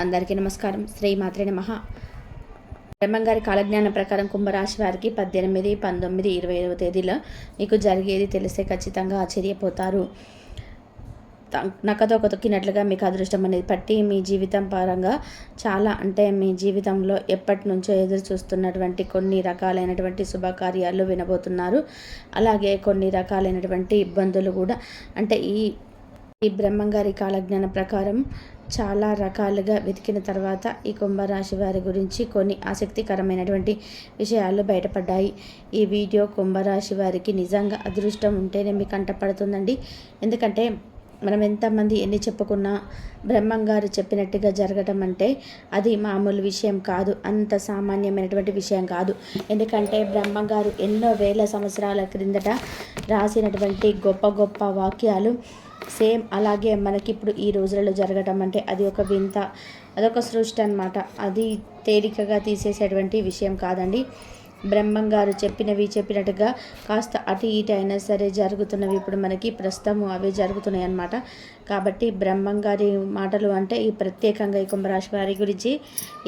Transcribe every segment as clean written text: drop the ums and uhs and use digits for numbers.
అందరికీ నమస్కారం. శ్రీ మాత్రే నమః. బ్రహ్మంగారి కాలజ్ఞానం ప్రకారం కుంభరాశి వారికి 18, 19, 20వ తేదీలో మీకు జరిగేది తెలిస్తే ఖచ్చితంగా ఆశ్చర్యపోతారు. నక్కతో తొక్కినట్లుగా మీకు అదృష్టం అనేది పట్టి మీ జీవితం పరంగా చాలా మీ జీవితంలో ఎప్పటి నుంచో ఎదురు చూస్తున్నటువంటి కొన్ని రకాలైనటువంటి శుభకార్యాలు వినబోతున్నారు. అలాగే కొన్ని రకాలైనటువంటి ఇబ్బందులు కూడా ఈ బ్రహ్మంగారి కాలజ్ఞానం ప్రకారం చాలా రకాలుగా వెతికిన తర్వాత ఈ కుంభరాశి వారి గురించి కొన్ని ఆసక్తికరమైనటువంటి విషయాలు బయటపడ్డాయి. ఈ వీడియో కుంభరాశి వారికి నిజంగా అదృష్టం ఉంటేనే మీకు కంటపడుతుందండి. ఎందుకంటే మనం ఎంతమంది ఎన్ని చెప్పుకున్నా బ్రహ్మంగారు చెప్పినట్టుగా జరగటం అంటే అది మామూలు విషయం కాదు, అంత సామాన్యమైనటువంటి విషయం కాదు. ఎందుకంటే బ్రహ్మంగారు ఎన్నో వేల సంవత్సరాల క్రిందట రాసినటువంటి గొప్ప గొప్ప వాక్యాలు సేమ్ అలాగే మనకి ఇప్పుడు ఈ రోజులలో జరగటం అంటే అది ఒక వింత, అదొక సృష్టి అన్నమాట. అది తేలికగా తీసేసేటువంటి విషయం కాదండి. బ్రహ్మంగారు చెప్పినట్టుగా కాస్త అటు ఇటు అయినా సరే జరుగుతున్నవి ఇప్పుడు మనకి ప్రస్తుతము అవే జరుగుతున్నాయి అన్నమాట. కాబట్టి బ్రహ్మంగారి మాటలు అంటే ఈ ప్రత్యేకంగా ఈ కుంభరాశి వారి గురించి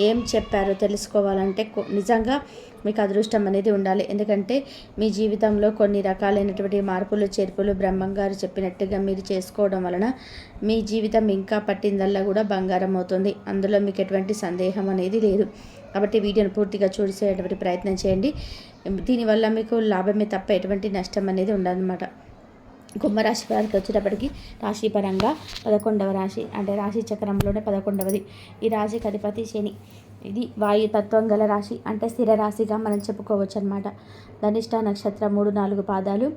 ఏం చెప్పారో తెలుసుకోవాలంటే నిజంగా మీకు అదృష్టం అనేది ఉండాలి. ఎందుకంటే మీ జీవితంలో కొన్ని రకాలైనటువంటి మార్పులు చేర్పులు బ్రహ్మంగారు చెప్పినట్టుగా మీరు చేసుకోవడం వలన మీ జీవితం ఇంకా పట్టిందల్లా కూడా బంగారం అవుతుంది. అందులో మీకు ఎటువంటి సందేహం అనేది లేదు. కాబట్టి వీడియోను పూర్తిగా చూసేటువంటి ప్రయత్నం చేయండి. దీనివల్ల మీకు లాభమే తప్ప ఎటువంటి నష్టం అనేది ఉండదన్నమాట. కుంభరాశి వారికి వచ్చేటప్పటికి రాశి పరంగా 11వ రాశి, అంటే రాశి చక్రంలోనే 11వది. ఈ రాశికి అధిపతి శని. ఇది వాయుతత్వం గల రాశి, అంటే స్థిర రాశిగా మనం చెప్పుకోవచ్చు అనమాట. ధనిష్ట నక్షత్రం 3, 4 పాదాలు,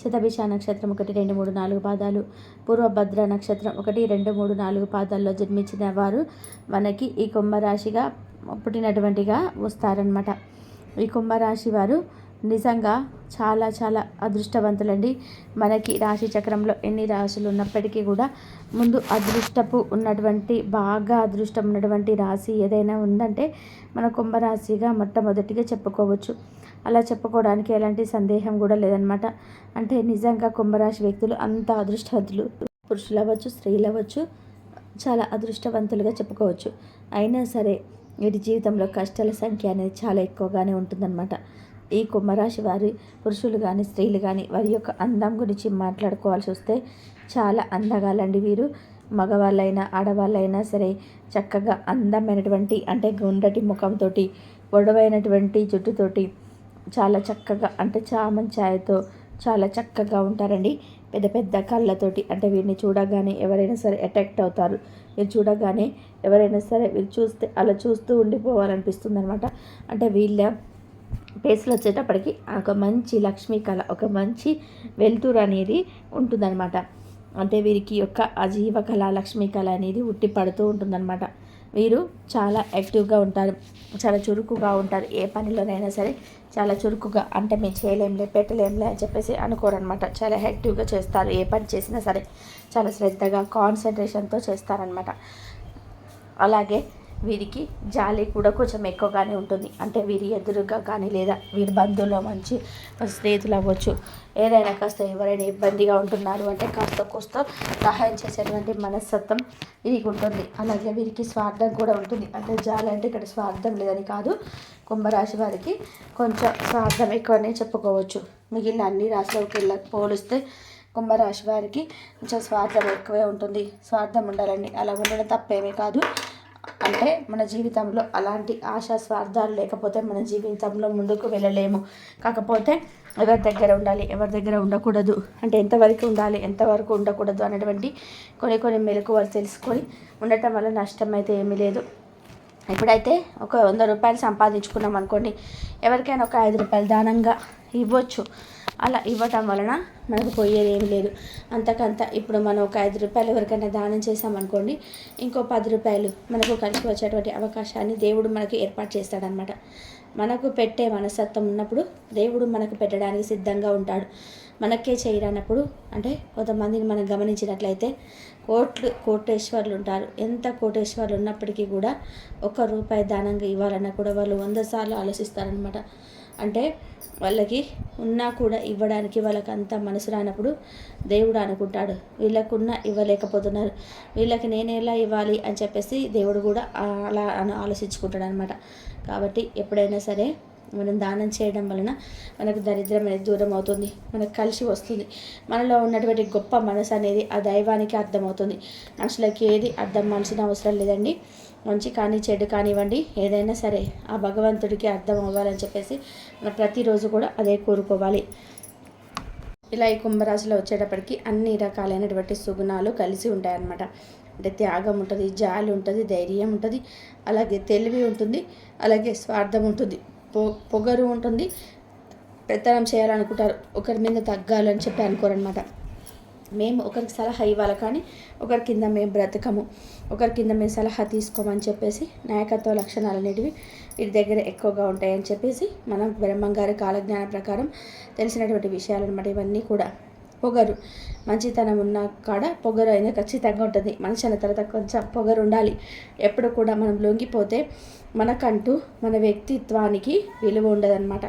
శతభిష నక్షత్రం 1, 2, 3, 4 పాదాలు, పూర్వభద్ర నక్షత్రం 1, 2, 3, 4 పాదాల్లో జన్మించిన వారు మనకి ఈ కుంభరాశిగా పుట్టినటువంటిగా వస్తారనమాట. ఈ కుంభరాశి వారు నిజంగా చాలా చాలా అదృష్టవంతులండి. మనకి రాశి చక్రంలో ఎన్ని రాశులు ఉన్నప్పటికీ కూడా ముందు అదృష్టపు ఉన్నటువంటి బాగా అదృష్టం ఉన్నటువంటి రాశి ఏదైనా ఉందంటే మన కుంభరాశిగా మొట్టమొదటిగా చెప్పుకోవచ్చు. అలా చెప్పుకోవడానికి ఎలాంటి సందేహం కూడా లేదనమాట. అంటే నిజంగా కుంభరాశి వ్యక్తులు అంత అదృష్టవంతులు, పురుషులు అవ్వచ్చు, స్త్రీలు అవ్వచ్చు, చాలా అదృష్టవంతులుగా చెప్పుకోవచ్చు. అయినా సరే వీరి జీవితంలో కష్టాల సంఖ్య అనేది చాలా ఎక్కువగానే ఉంటుందన్నమాట. ఈ కుంభరాశి వారి పురుషులు కానీ స్త్రీలు కానీ వారి యొక్క అందం గురించి మాట్లాడుకోవాల్సి వస్తే చాలా అందగాలండి వీరు. మగవాళ్ళైనా ఆడవాళ్ళైనా సరే చక్కగా అందమైనటువంటి, అంటే గుండ్రటి ముఖంతో, పొడవైనటువంటి జుట్టుతోటి చాలా చక్కగా, అంటే చామంచాయతో చాలా చక్కగా ఉంటారండి. పెద్ద పెద్ద కళ్ళతోటి, అంటే వీరిని చూడగానే ఎవరైనా సరే అట్రాక్ట్ అవుతారు. వీరు చూడగానే ఎవరైనా సరే వీరు చూస్తే అలా చూస్తూ ఉండిపోవాలనిపిస్తుంది అనమాట. అంటే వీళ్ళ ఫేస్లో వచ్చేటప్పటికి ఒక మంచి లక్ష్మీ కళ, ఒక మంచి వెలుతురు అనేది ఉంటుందన్నమాట. అంటే వీరికి యొక్క అజీవ కళ, లక్ష్మీ కళ అనేది ఉట్టి పడుతూ ఉంటుందన్నమాట. వీరు చాలా యాక్టివ్గా ఉంటారు, చాలా చురుకుగా ఉంటారు. ఏ పనిలోనైనా సరే చాలా చురుకుగా, అంటే మేము చేయలేంలే పెట్టలేంలే అని చెప్పేసి అనుకోరనమాట. చాలా యాక్టివ్గా చేస్తారు. ఏ పని చేసినా సరే చాలా శ్రద్ధగా కాన్సన్ట్రేషన్తో చేస్తారనమాట. అలాగే వీరికి జాలి కూడా కొంచెం ఎక్కువగానే ఉంటుంది. అంటే వీరి ఎదురుగా కానీ లేదా వీరి బంధువుల్లో మంచి స్నేహితులు అవ్వచ్చు, ఏదైనా కాస్త ఎవరైనా ఇబ్బందిగా ఉంటున్నారు అంటే కాస్త కోస్త సహాయం చేసేటువంటి మనస్తత్వం వీరికి ఉంటుంది. అలాగే వీరికి స్వార్థం కూడా ఉంటుంది. అంటే జాలి అంటే ఇక్కడ స్వార్థం లేదని కాదు, కుంభరాశి వారికి కొంచెం స్వార్థం ఎక్కువనే చెప్పుకోవచ్చు. మిగిలిన అన్ని రాశులకి పోలిస్తే కుంభరాశి వారికి కొంచెం స్వార్థం ఎక్కువే ఉంటుంది. స్వార్థం ఉండాలండి, అలా ఉండడం తప్పేమీ కాదు. అంటే మన జీవితంలో అలాంటి ఆశా స్వార్థాలు లేకపోతే మన జీవితంలో ముందుకు వెళ్ళలేము. కాకపోతే ఎవరి దగ్గర ఉండాలి, ఎవరి దగ్గర ఉండకూడదు, అంటే ఎంతవరకు ఉండాలి, ఎంతవరకు ఉండకూడదు అనేటువంటి కొన్ని మెలకువలు తెలుసుకొని ఉండటం వల్ల నష్టం అయితే ఏమీ లేదు. ఇప్పుడైతే ఒక 100 రూపాయలు సంపాదించుకున్నాం అనుకోండి, ఎవరికైనా ఒక 5 రూపాయలు దానంగా ఇవ్వచ్చు. అలా ఇవ్వటం వలన మనకు పోయేది ఏమి లేదు. అంతకంత ఇప్పుడు మనం ఒక 5 రూపాయలు ఎవరికైనా దానం చేసామనుకోండి, ఇంకో 10 రూపాయలు మనకు కలిసి వచ్చేటువంటి అవకాశాన్ని దేవుడు మనకు ఏర్పాటు చేస్తాడనమాట. మనకు పెట్టే మనస్తత్వం ఉన్నప్పుడు దేవుడు మనకు పెట్టడానికి సిద్ధంగా ఉంటాడు. మనకే చేయరానప్పుడు, అంటే కొంతమందిని మనం గమనించినట్లయితే కోటేశ్వర్లు ఉంటారు. ఎంత కోటేశ్వర్లు ఉన్నప్పటికీ కూడా 1 రూపాయి దానంగా ఇవ్వాలన్నా కూడా వాళ్ళు 100 సార్లు ఆలోచిస్తారనమాట. అంటే వాళ్ళకి ఉన్నా కూడా ఇవ్వడానికి వాళ్ళకి అంత మనసు రానప్పుడు దేవుడు అనుకుంటాడు, వీళ్ళకున్నా ఇవ్వలేకపోతున్నారు, వీళ్ళకి నేను ఎలా ఇవ్వాలి అని చెప్పేసి దేవుడు కూడా అలా ఆలోచించుకుంటాడు అనమాట. కాబట్టి ఎప్పుడైనా సరే మనం దానం చేయడం వలన మనకు దరిద్రం అనేది దూరం అవుతుంది, మనకు కలిసి వస్తుంది. మనలో ఉన్నటువంటి గొప్ప మనసు అనేది ఆ దైవానికి అర్థమవుతుంది. మనుషులకి ఏది అర్థం మనిషిన అవసరం లేదండి. మంచి కానీ చెడు కానివ్వండి, ఏదైనా సరే ఆ భగవంతుడికి అర్థం అవ్వాలని చెప్పేసి మనం ప్రతిరోజు కూడా అదే కోరుకోవాలి. ఇలా ఈ కుంభరాశిలో వచ్చేటప్పటికి అన్ని రకాలైనటువంటి సుగుణాలు కలిసి ఉంటాయన్నమాట. అంటే త్యాగం ఉంటుంది, జాలి ఉంటుంది, ధైర్యం ఉంటుంది, అలాగే తెలివి ఉంటుంది, అలాగే స్వార్థం ఉంటుంది, పొగరు ఉంటుంది. పెత్తనం చేయాలనుకుంటారు, ఒకరి మీద తగ్గాలని చెప్పి అనుకోరనమాట. మేము ఒకరికి సలహా ఇవ్వాలి కానీ ఒకరి కింద మేము బ్రతకము, ఒకరి కింద మేము సలహా తీసుకోమని చెప్పేసి నాయకత్వ లక్షణాలు అనేటివి వీరి దగ్గర ఎక్కువగా ఉంటాయని చెప్పేసి మనం బ్రహ్మంగారి కాలజ్ఞానం ప్రకారం తెలిసినటువంటి విషయాలు అనమాట. ఇవన్నీ కూడా పొగరు, మంచితనం ఉన్న కాడ పొగరు అయినా ఖచ్చితంగా ఉంటుంది. మనిషి అన్న తర్వాత కొంచెం పొగరు ఉండాలి. ఎప్పుడు కూడా మనం లొంగిపోతే మనకంటూ మన వ్యక్తిత్వానికి విలువ ఉండదన్నమాట.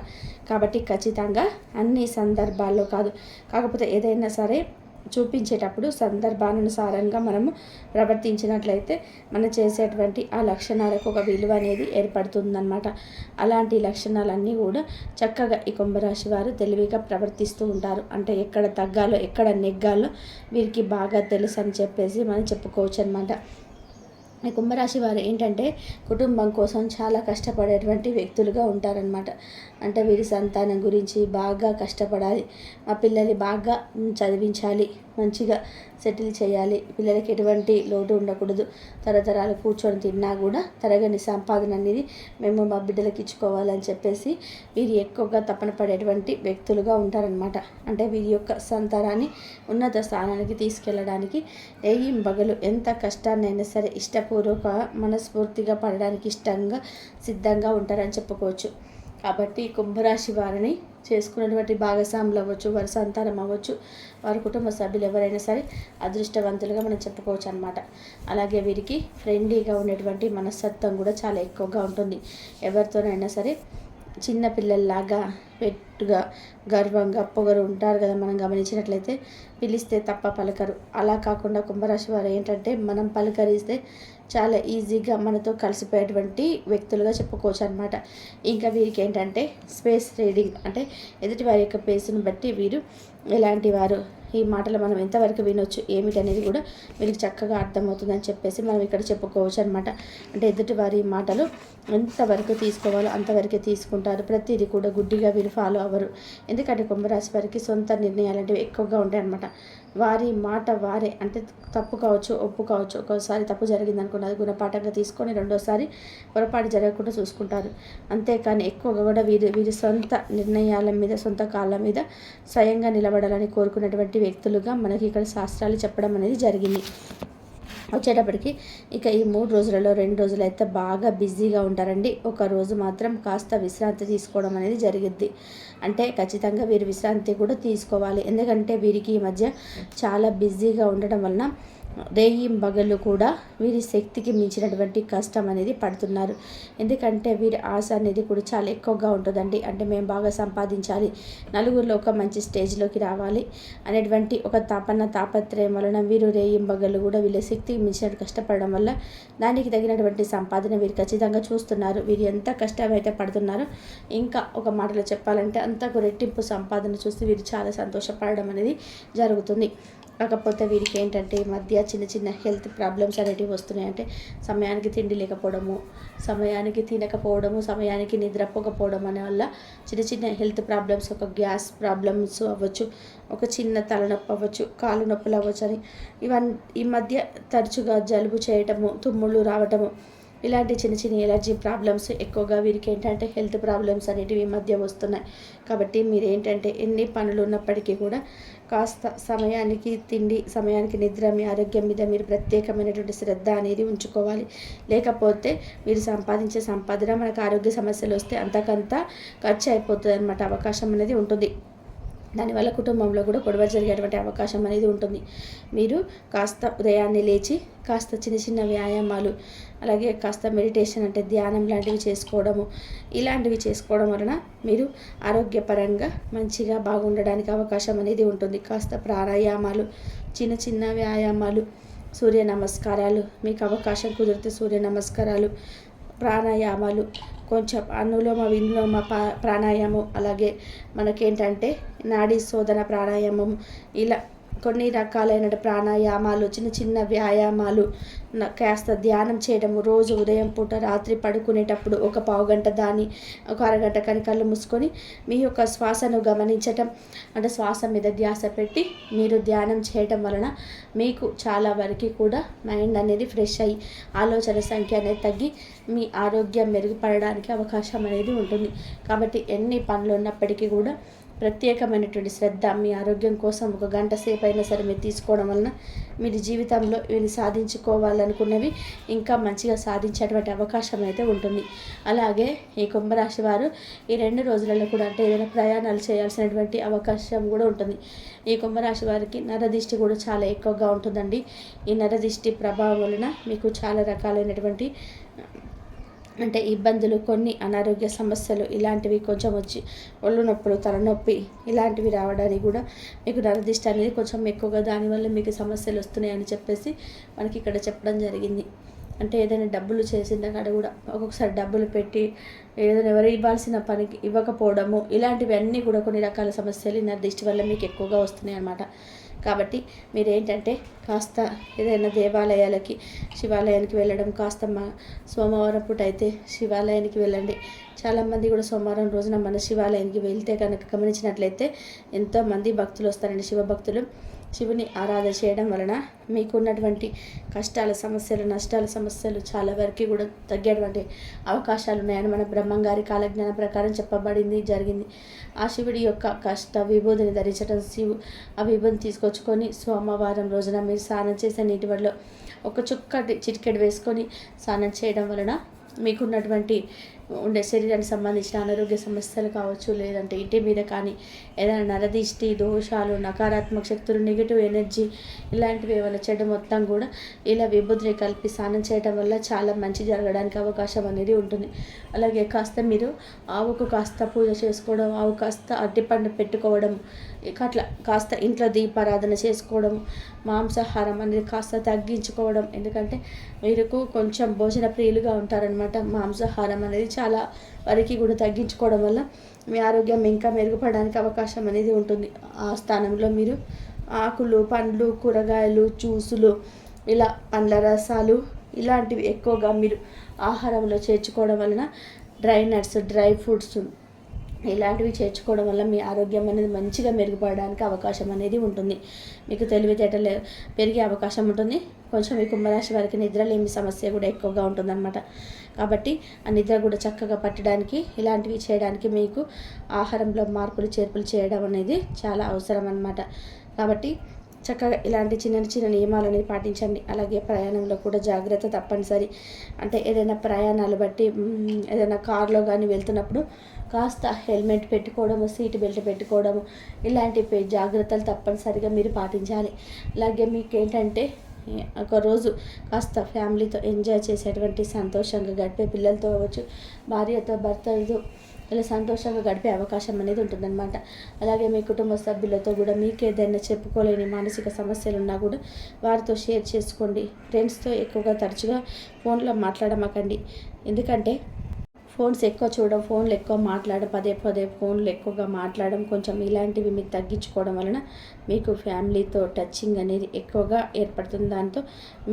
కాబట్టి ఖచ్చితంగా అన్ని సందర్భాల్లో కాదు, కాకపోతే ఏదైనా సరే చూపించేటప్పుడు సందర్భానుసారంగా మనము ప్రవర్తించినట్లయితే మనం చేసేటువంటి ఆ లక్షణాలకు ఒక విలువ అనేది ఏర్పడుతుందన్నమాట. అలాంటి లక్షణాలన్నీ కూడా చక్కగా ఈ కుంభరాశి వారు తెలివిగా ప్రవర్తిస్తూ ఉంటారు. అంటే ఎక్కడ తగ్గాలో ఎక్కడ నెగ్గాలో వీరికి బాగా తెలుసు అని చెప్పేసి మనం చెప్పుకోవచ్చు అనమాట. ఈ కుంభరాశి వారు ఏంటంటే కుటుంబం కోసం చాలా కష్టపడేటువంటి వ్యక్తులుగా ఉంటారనమాట. అంటే వీరి సంతానం గురించి బాగా కష్టపడాలి, మా పిల్లల్ని బాగా చదివించాలి, మంచిగా సెటిల్ చేయాలి, పిల్లలకి ఎటువంటి లోటు ఉండకూడదు, తరతరాలు కూర్చొని తిన్నా కూడా తరగని సంపాదన అనేది మేము మా బిడ్డలకి ఇచ్చుకోవాలని చెప్పేసి వీరు ఎక్కువగా తపన పడేటువంటి వ్యక్తులుగా ఉంటారనమాట. అంటే వీరి యొక్క సంతానాన్ని ఉన్నత స్థానానికి తీసుకెళ్ళడానికి బగలు ఎంత కష్టాన్నైనా సరే ఇష్టపూర్వక మనస్ఫూర్తిగా పడడానికి సిద్ధంగా ఉంటారని చెప్పుకోవచ్చు. కాబట్టి కుంభరాశి వారిని చేసుకున్నటువంటి భాగస్వాములు అవ్వచ్చు, వారి సంతానం అవ్వచ్చు, వారి కుటుంబ సభ్యులు ఎవరైనా సరే అదృష్టవంతులుగా మనం చెప్పుకోవచ్చు అనమాట. అలాగే వీరికి ఫ్రెండ్లీగా ఉండేటువంటి మనస్తత్వం కూడా చాలా ఎక్కువగా ఉంటుంది. ఎవరితోనైనా సరే చిన్న పిల్లల్లాగా పెట్టుగా గర్వంగా పొగరు ఉంటారు కదా, మనం గమనించినట్లయితే పిలిస్తే తప్ప పలకరు. అలా కాకుండా కుంభరాశి వారు ఏంటంటే మనం పలకరిస్తే చాలా ఈజీగా మనతో కలిసిపోయేటువంటి వ్యక్తులుగా చెప్పుకోవచ్చు అనమాట. ఇంకా వీరికి ఏంటంటే స్పేస్ రీడింగ్, అంటే ఎదుటి వారి యొక్క పేసును బట్టి వీరు ఎలాంటి వారు, ఈ మాటలు మనం ఎంతవరకు వినొచ్చు ఏమిటనేది కూడా వీరికి చక్కగా అర్థమవుతుందని చెప్పేసి మనం ఇక్కడ చెప్పుకోవచ్చు అనమాట. అంటే ఎదుటి వారి మాటలు ఎంతవరకు తీసుకోవాలో అంతవరకే తీసుకుంటారు. ప్రతిదీ కూడా గుడ్డిగా వీరు ఫాలో అవ్వరు. ఎందుకంటే కుంభరాశి వారికి సొంత నిర్ణయాలు అనేవి ఎక్కువగా ఉంటాయి అనమాట. వారి మాట వారే, అంటే తప్పు కావచ్చు ఒప్పు కావచ్చు, ఒక్కోసారి తప్పు జరిగింది అనుకున్న అది గుణపాఠంగా తీసుకొని రెండోసారి పొరపాటు జరగకుండా చూసుకుంటారు. అంతేకాని ఎక్కువగా కూడా వీరి సొంత నిర్ణయాల మీద సొంత కాళ్ళ మీద స్వయంగా నిలబడాలని కోరుకున్నటువంటి వ్యక్తులుగా మనకి ఇక్కడ శాస్త్రాలు చెప్పడం అనేది జరిగింది. వచ్చేటప్పటికి ఇక ఈ 3 రోజులలో 2 రోజులు అయితే బాగా బిజీగా ఉంటారండి. ఒక రోజు మాత్రం కాస్త విశ్రాంతి తీసుకోవడం అనేది జరిగిద్ది. అంటే ఖచ్చితంగా వీరు విశ్రాంతి కూడా తీసుకోవాలి. ఎందుకంటే వీరికి ఈ మధ్య చాలా బిజీగా ఉండడం వలన రేయింబగళ్ళు కూడా వీరి శక్తికి మించినటువంటి కష్టం అనేది పడుతున్నారు. ఎందుకంటే వీరి ఆశ అనేది కూడా చాలా ఎక్కువగా ఉంటుందండి. అంటే మేము బాగా సంపాదించాలి, నలుగురిలో ఒక మంచి స్టేజ్లోకి రావాలి అనేటువంటి ఒక తాపత్రయం వలన వీరు రేయింబగళ్ళు కూడా వీళ్ళ శక్తికి మించినట్టు కష్టపడడం వల్ల దానికి తగినటువంటి సంపాదన వీరు ఖచ్చితంగా చూస్తున్నారు. వీరు ఎంత కష్టమైతే పడుతున్నారో ఇంకా ఒక మాటలో చెప్పాలంటే అంతకు రెట్టింపు సంపాదన చూసి వీరు చాలా సంతోషపడడం అనేది జరుగుతుంది. కాకపోతే వీరికి ఏంటంటే ఈ మధ్య చిన్న చిన్న హెల్త్ ప్రాబ్లమ్స్ అనేటివి వస్తున్నాయి. అంటే సమయానికి తిండి లేకపోవడము, సమయానికి తినకపోవడము, సమయానికి నిద్రపోకపోవడం అనే వల్ల చిన్న చిన్న హెల్త్ ప్రాబ్లమ్స్, ఒక గ్యాస్ ప్రాబ్లమ్స్ అవ్వచ్చు, ఒక చిన్న తలనొప్పి అవ్వచ్చు, కాలు నొప్పులు అవ్వచ్చు అని ఈ మధ్య తరచుగా జలుబు చేయటము, తుమ్ముళ్ళు రావటము, ఇలాంటి చిన్న చిన్న ఎలర్జీ ప్రాబ్లమ్స్ ఎక్కువగా వీరికి ఏంటంటే హెల్త్ ప్రాబ్లమ్స్ అనేటివి ఈ మధ్య వస్తున్నాయి. కాబట్టి మీరు ఏంటంటే ఎన్ని పనులు ఉన్నప్పటికీ కూడా కాస్త సమయానికి తిండి, సమయానికి నిద్ర, మీ ఆరోగ్యం మీద మీరు ప్రత్యేకమైనటువంటి శ్రద్ధ అనేది ఉంచుకోవాలి. లేకపోతే మీరు సంపాదించే సంపాదన మనకు ఆరోగ్య సమస్యలు వస్తే అంతకంతా ఖర్చు అయిపోతుంది అన్నమాట, అవకాశం అనేది ఉంటుంది. దానివల్ల కుటుంబంలో కూడా గొడవ జరిగేటువంటి అవకాశం అనేది ఉంటుంది. మీరు కాస్త ఉదయాన్నే లేచి కాస్త చిన్న చిన్న వ్యాయామాలు, అలాగే కాస్త మెడిటేషన్ అంటే ధ్యానం లాంటివి చేసుకోవడము, ఇలాంటివి చేసుకోవడం వలన మీరు ఆరోగ్యపరంగా మంచిగా బాగుండడానికి అవకాశం అనేది ఉంటుంది. కాస్త ప్రాణాయామాలు, చిన్న చిన్న వ్యాయామాలు, సూర్య నమస్కారాలు, మీకు అవకాశం కుదిరితే సూర్య నమస్కారాలు, ప్రాణాయామాలు, కొంచెం అనులోమ విలోమ ప్రాణాయామం, అలాగే మనకేంటంటే నాడీ శోధన ప్రాణాయామం, ఇలా కొన్ని రకాలైన ప్రాణాయామాలు, చిన్న చిన్న వ్యాయామాలు, కాస్త ధ్యానం చేయడము, రోజు ఉదయం పూట రాత్రి పడుకునేటప్పుడు ఒక పావుగంట దాన్ని ఒక అరగంట కానీ కళ్ళు మూసుకొని మీ యొక్క శ్వాసను గమనించటం, అంటే శ్వాస మీద ధ్యాస పెట్టి మీరు ధ్యానం చేయటం వలన మీకు చాలా వరకు కూడా మైండ్ అనేది ఫ్రెష్ అయ్యి ఆలోచన సంఖ్య అనేది తగ్గి మీ ఆరోగ్యం మెరుగుపడడానికి అవకాశం అనేది ఉంటుంది. కాబట్టి ఎన్ని పనులు ఉన్నప్పటికీ కూడా ప్రత్యేకమైనటువంటి శ్రద్ధ మీ ఆరోగ్యం కోసం ఒక గంట సేపు అయినా సరే మీరు తీసుకోవడం వలన మీరు జీవితంలో ఇవి సాధించుకోవాలనుకున్నవి ఇంకా మంచిగా సాధించేటువంటి అవకాశం అయితే ఉంటుంది. అలాగే ఈ కుంభరాశి వారు ఈ 2 రోజులలో కూడా అంటే ఏదైనా ప్రయాణాలు చేయాల్సినటువంటి అవకాశం కూడా ఉంటుంది. ఈ కుంభరాశి వారికి నరదిష్టి కూడా చాలా ఎక్కువగా ఉంటుందండి. ఈ నరదిష్టి ప్రభావం వలన మీకు చాలా రకాలైనటువంటి అంటే ఇబ్బందులు, కొన్ని అనారోగ్య సమస్యలు ఇలాంటివి కొంచెం వచ్చి ఒళ్ళు నొప్పులు, తలనొప్పి ఇలాంటివి రావడానికి కూడా మీకు నరదిష్టి అనేది కొంచెం ఎక్కువగా, దానివల్ల మీకు సమస్యలు వస్తున్నాయని చెప్పేసి మనకి ఇక్కడ చెప్పడం జరిగింది. అంటే ఏదైనా డబ్బులు చేసిన కాడ కూడా ఒక్కొక్కసారి డబ్బులు పెట్టి ఏదైనా ఎవరు ఇవ్వాల్సిన పనికి ఇవ్వకపోవడము, ఇలాంటివన్నీ కూడా కొన్ని రకాల సమస్యలు నరదిష్టి వల్ల మీకు ఎక్కువగా వస్తున్నాయి అన్నమాట. కాబట్టి మీరేంటంటే కాస్త ఏదైనా దేవాలయాలకి, శివాలయానికి వెళ్ళడం, కాస్త సోమవారం పూట అయితే శివాలయానికి వెళ్ళండి. చాలామంది కూడా సోమవారం రోజున మన శివాలయానికి వెళ్తే కనుక గమనించినట్లయితే ఎంతోమంది భక్తులు వస్తారండి, శివభక్తులు. శివుని ఆరాధన చేయడం వలన మీకున్నటువంటి కష్టాల సమస్యలు, నష్టాల సమస్యలు చాలా వరకు కూడా తగ్గేటువంటి అవకాశాలు ఉన్నాయని మన బ్రహ్మంగారి కాలజ్ఞానం ప్రకారం చెప్పబడింది, జరిగింది. ఆ శివుడి యొక్క కష్ట విభూతిని ధరించడం, ఆ విభూతిని తీసుకొచ్చుకొని సోమవారం రోజున మీరు స్నానం చేసే నీటి వల్ల ఒక చిటికెడు వేసుకొని స్నానం చేయడం వలన మీకున్నటువంటి ఉండే శరీరానికి సంబంధించిన అనారోగ్య సమస్యలు కావచ్చు, లేదంటే ఇంటి మీద కానీ ఏదైనా నరదిష్టి దోషాలు, నకారాత్మక శక్తులు, నెగిటివ్ ఎనర్జీ ఇలాంటివి ఏమైనా చెడు మొత్తం కూడా ఇలా విభూతిని కలిపి స్నానం చేయడం వల్ల చాలా మంచి జరగడానికి అవకాశం అనేది ఉంటుంది. అలాగే కాస్త మీరు ఆవుకు కాస్త పూజ చేసుకోవడం, ఆవు కాస్త అరటిపండు పెట్టుకోవడం, అట్లా కాస్త ఇంట్లో దీపారాధన చేసుకోవడం, మాంసాహారం అనేది కాస్త తగ్గించుకోవడం. ఎందుకంటే మీరు కొంచెం భోజన ప్రియులుగా ఉంటారనమాట. మాంసాహారం అనేది చాలా వరకు కూడా తగ్గించుకోవడం వల్ల మీ ఆరోగ్యం ఇంకా మెరుగుపడడానికి అవకాశం అనేది ఉంటుంది. ఆ స్థానంలో మీరు ఆకులు, పండ్లు, కూరగాయలు, జ్యూసులు, ఇలా పండ్ల రసాలు ఇలాంటివి ఎక్కువగా మీరు ఆహారంలో చేర్చుకోవడం వలన డ్రై నట్స్, డ్రై ఫ్రూట్స్ ఇలాంటివి చేర్చుకోవడం వల్ల మీ ఆరోగ్యం అనేది మంచిగా మెరుగుపడడానికి అవకాశం అనేది ఉంటుంది. మీకు తెలివితేటలు పెరిగే అవకాశం ఉంటుంది. కొంచెం ఈ కుంభరాశి వారికి నిద్రలేమి సమస్య కూడా ఎక్కువగా ఉంటుందన్నమాట. కాబట్టి ఆ నిద్ర కూడా చక్కగా పట్టడానికి, ఇలాంటివి చేయడానికి మీకు ఆహారంలో మార్పులు చేర్పులు చేయడం అనేది చాలా అవసరం అన్నమాట. కాబట్టి చక్కగా ఇలాంటి చిన్న చిన్న నియమాలు అనేది పాటించండి. అలాగే ప్రయాణంలో కూడా జాగ్రత్త తప్పనిసరి. అంటే ఏదైనా ప్రయాణాలు బట్టి ఏదైనా కారులో కానీ వెళ్తున్నప్పుడు కాస్త హెల్మెట్ పెట్టుకోవడము, సీట్ బెల్ట్ పెట్టుకోవడము ఇలాంటి జాగ్రత్తలు తప్పనిసరిగా మీరు పాటించాలి. అలాగే మీకు ఏంటంటే ఒకరోజు కాస్త ఫ్యామిలీతో ఎంజాయ్ చేసేటువంటి, సంతోషంగా గడిపే, పిల్లలతో అవ్వచ్చు, భార్యతో, భర్తలతో ఇలా సంతోషంగా గడిపే అవకాశం అనేది ఉంటుందన్నమాట. అలాగే మీ కుటుంబ సభ్యులతో కూడా మీకు ఏదైనా చెప్పుకోలేని మానసిక సమస్యలు ఉన్నా కూడా వారితో షేర్ చేసుకోండి. ఫ్రెండ్స్తో ఎక్కువగా తరచుగా ఫోన్లో మాట్లాడమాకండి. ఎందుకంటే ఫోన్స్ ఎక్కువ చూడడం, ఫోన్లు ఎక్కువ మాట్లాడడం, పదే పదే ఫోన్లు ఎక్కువగా మాట్లాడడం, కొంచెం ఇలాంటివి మీరు తగ్గించుకోవడం వలన మీకు ఫ్యామిలీతో టచింగ్ అనేది ఎక్కువగా ఏర్పడుతుంది. దాంతో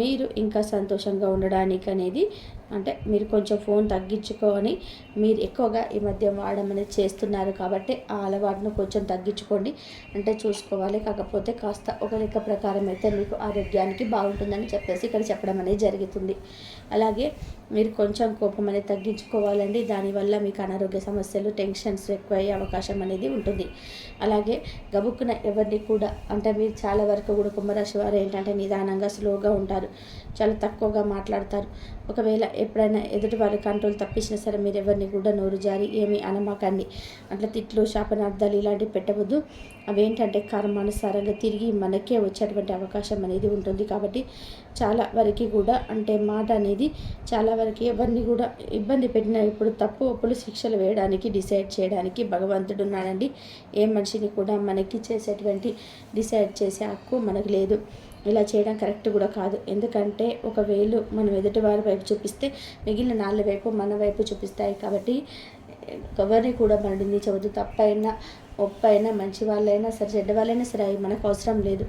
మీరు ఇంకా సంతోషంగా ఉండడానికి అనేది అంటే మీరు కొంచెం ఫోన్ తగ్గించుకొని మీరు ఎక్కువగా ఈ మధ్య వాడడం అనేది చేస్తున్నారు కాబట్టి ఆ అలవాటును కొంచెం తగ్గించుకోండి. అంటే చూసుకోవాలి. కాకపోతే కాస్త ఒక లెక్క ప్రకారం అయితే మీకు ఆరోగ్యానికి బాగుంటుందని చెప్పేసి ఇక్కడ చెప్పడం అనేది జరుగుతుంది. అలాగే మీరు కొంచెం కోపం అనేది తగ్గించుకోవాలండి. దానివల్ల మీకు అనారోగ్య సమస్యలు, టెన్షన్స్ ఎక్కువయ్యే అవకాశం అనేది ఉంటుంది. అలాగే గబుక్కున ఎవరిని కూడా అంటే మీరు చాలా వరకు కూడా కుంభరాశి వారు ఏంటంటే నిదానంగా, స్లోగా ఉంటారు, చాలా తక్కువగా మాట్లాడతారు. ఒకవేళ ఎప్పుడైనా ఎదుటి వారి కంట్రోల్ తప్పించినా సరే మీరు ఎవరిని కూడా నోరు జారి ఏమీ అనమాకండి. అట్లా తిట్లు, శాపనార్థాలు ఇలాంటివి పెట్టవద్దు. అవేంటంటే కర్మానుసారంగా తిరిగి మనకే వచ్చేటువంటి అవకాశం అనేది ఉంటుంది. కాబట్టి చాలా వరకు కూడా అంటే మాట అనేది చాలా వరకు ఎవరిని కూడా ఇబ్బంది పెట్టిన ఇప్పుడు తప్పు ఒప్పులు శిక్షలు వేయడానికి డిసైడ్ చేయడానికి భగవంతుడు ఉన్నాడండి. ఏ మనిషిని కూడా మనకి చేసేటువంటి డిసైడ్ చేసే హక్కు మనకు లేదు. ఇలా చేయడం కరెక్ట్ కూడా కాదు. ఎందుకంటే ఒక వేలు మనం ఎదుటి వారి వైపు చూపిస్తే మిగిలిన 4 వైపు మన వైపు చూపిస్తాయి. కాబట్టి ఎవరిని కూడా మనం నిందించవద్దు. తప్పైనా ఒప్పైనా మంచి వాళ్ళైనా సరే చెడ్డ వాళ్ళైనా సరే అవి మనకు అవసరం లేదు.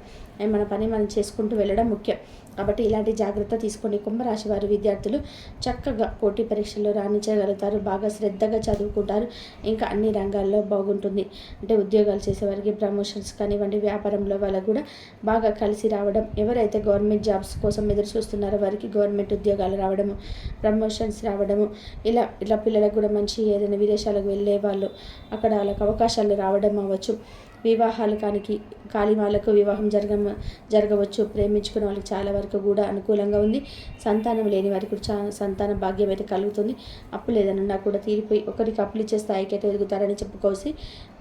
మన పని మనం చేసుకుంటూ వెళ్ళడం ముఖ్యం. కాబట్టి ఇలాంటి జాగ్రత్త తీసుకోండి. కుంభరాశి వారి విద్యార్థులు చక్కగా పోటీ పరీక్షల్లో రాణించగలుగుతారు. బాగా శ్రద్ధగా చదువుకుంటారు. ఇంకా అన్ని రంగాల్లో బాగుంటుంది. అంటే ఉద్యోగాలు చేసేవారికి ప్రమోషన్స్ కానివ్వండి, వ్యాపారంలో వాళ్ళకు కూడా బాగా కలిసి రావడం, ఎవరైతే గవర్నమెంట్ జాబ్స్ కోసం ఎదురు చూస్తున్నారో వారికి గవర్నమెంట్ ఉద్యోగాలు రావడము, ప్రమోషన్స్ రావడము, ఇలా పిల్లలకు కూడా మంచి ఏదైనా విదేశాలకు వెళ్ళే వాళ్ళు అక్కడ వాళ్ళకి అవకాశాలు రావడం అవ్వచ్చు. వివాహాలు కాని వాళ్ళకు వివాహం జరగవచ్చు. ప్రేమించుకున్న వాళ్ళకి చాలా వరకు కూడా అనుకూలంగా ఉంది. సంతానం లేని వారికి కూడా సంతాన భాగ్యం అయితే కలుగుతుంది. అప్పులు ఏదైనా ఉన్నా కూడా తీరిపోయి ఒకరికి అప్పులు ఇచ్చే స్థాయికి అయితే ఎదుగుతారని చెప్పుకోసి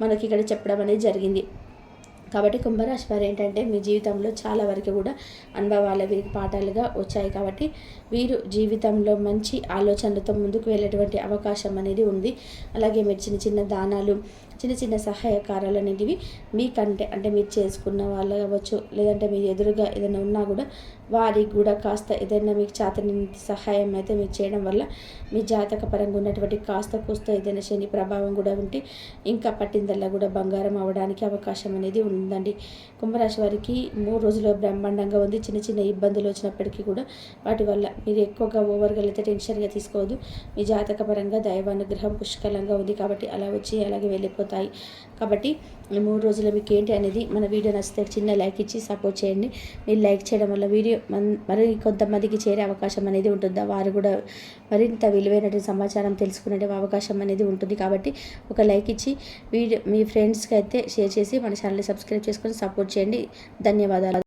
మనకి ఇక్కడ చెప్పడం అనేది జరిగింది. కాబట్టి కుంభరాశి వారు ఏంటంటే మీ జీవితంలో చాలా వరకు కూడా అనుభవాలు వీరికి పాఠాలుగా వచ్చాయి. కాబట్టి వీరు జీవితంలో మంచి ఆలోచనలతో ముందుకు వెళ్ళేటువంటి అవకాశం అనేది ఉంది. అలాగే మీరు చిన్న చిన్న దానాలు, చిన్న చిన్న సహాయకారాలు అనేటివి మీకంటే అంటే మీరు చేసుకున్న వాళ్ళు కావచ్చు, లేదంటే మీ ఎదురుగా ఏదైనా ఉన్నా కూడా వారికి కూడా కాస్త ఏదైనా మీకు చేతని సహాయం అయితే మీరు చేయడం వల్ల మీ జాతక పరంగా ఉన్నటువంటి కాస్త కూస్త ఏదైనా శని ప్రభావం కూడా ఉంటే ఇంకా పట్టిందల్లా కూడా బంగారం అవ్వడానికి అవకాశం అనేది ఉందండి. కుంభరాశి వారికి 3 రోజులు బ్రహ్మాండంగా ఉంది. చిన్న చిన్న ఇబ్బందులు వచ్చినప్పటికీ కూడా వాటి వల్ల మీరు ఎక్కువగా ఓవర్గా అయితే టెన్షన్గా తీసుకోవద్దు. మీ జాతక పరంగా దైవానుగ్రహం పుష్కలంగా ఉంది. కాబట్టి అలా వచ్చి అలాగే వెళ్ళిపోతాయి. కాబట్టి ఈ 3 రోజులు మీకు ఏంటి అనేది మన వీడియో నచ్చితే చిన్న లైక్ ఇచ్చి సపోర్ట్ చేయండి. మీరు లైక్ చేయడం వల్ల వీడియో మరి కొంతమందికి చేరే అవకాశం అనేది ఉంటుంది. వారు కూడా మరింత విలువైన సమాచారం తెలుసుకునే అవకాశం అనేది ఉంటుంది. కాబట్టి ఒక లైక్ ఇచ్చి వీడియో మీ ఫ్రెండ్స్కి అయితే షేర్ చేసి మన ఛానల్ని సబ్స్క్రైబ్ చేసుకొని సపోర్ట్ చేయండి. ధన్యవాదాలు.